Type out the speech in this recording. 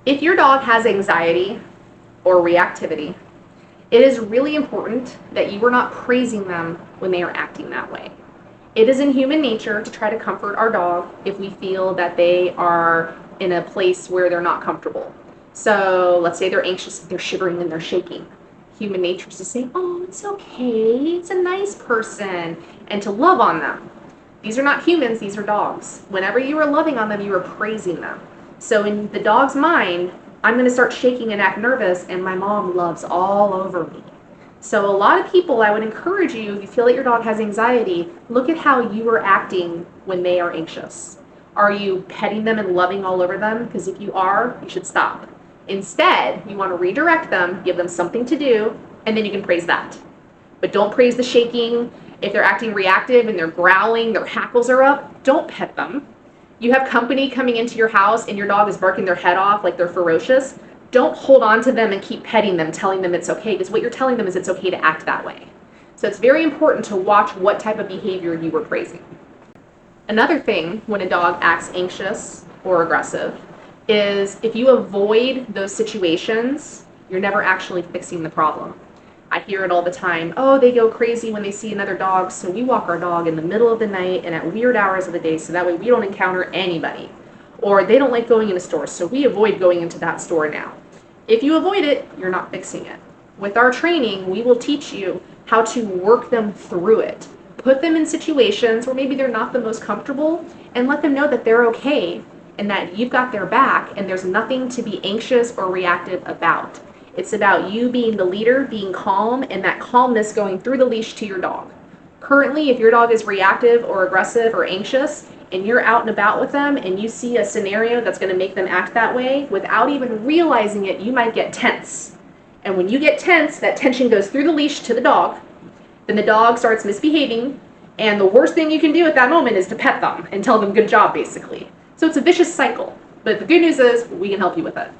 If your dog has anxiety or reactivity, it is really important that you are not praising them when they are acting that way. It is in human nature to try to comfort our dog if we feel that they are in a place where they're not comfortable. So let's say they're anxious, they're shivering and they're shaking. Human nature is to say, oh, it's okay, it's a nice person, and to love on them. These are not humans, these are dogs. Whenever you are loving on them, you are praising them. So in the dog's mind, I'm going to start shaking and act nervous, and my mom loves all over me. So a lot of people, I would encourage you, if you feel that your dog has anxiety, look at how you are acting when they are anxious. Are you petting them and loving all over them? Because if you are, you should stop. Instead, you want to redirect them, give them something to do, and then you can praise that. But don't praise the shaking. If they're acting reactive and they're growling, their hackles are up, don't pet them. You have company coming into your house and your dog is barking their head off like they're ferocious. Don't hold on to them and keep petting them, telling them it's okay, because what you're telling them is it's okay to act that way. So it's very important to watch what type of behavior you were praising. Another thing when a dog acts anxious or aggressive is if you avoid those situations, you're never actually fixing the problem. I hear it all the time. Oh, they go crazy when they see another dog, so we walk our dog in the middle of the night and at weird hours of the day so that way we don't encounter anybody. Or they don't like going into stores, so we avoid going into that store now. If you avoid it, you're not fixing it. With our training, we will teach you how to work them through it. Put them in situations where maybe they're not the most comfortable and let them know that they're okay and that you've got their back and there's nothing to be anxious or reactive about. It's about you being the leader, being calm, and that calmness going through the leash to your dog. Currently, if your dog is reactive or aggressive or anxious, and you're out and about with them and you see a scenario that's going to make them act that way, without even realizing it, you might get tense. And when you get tense, that tension goes through the leash to the dog. Then the dog starts misbehaving, and the worst thing you can do at that moment is to pet them and tell them good job, basically. So it's a vicious cycle. But the good news is we can help you with it.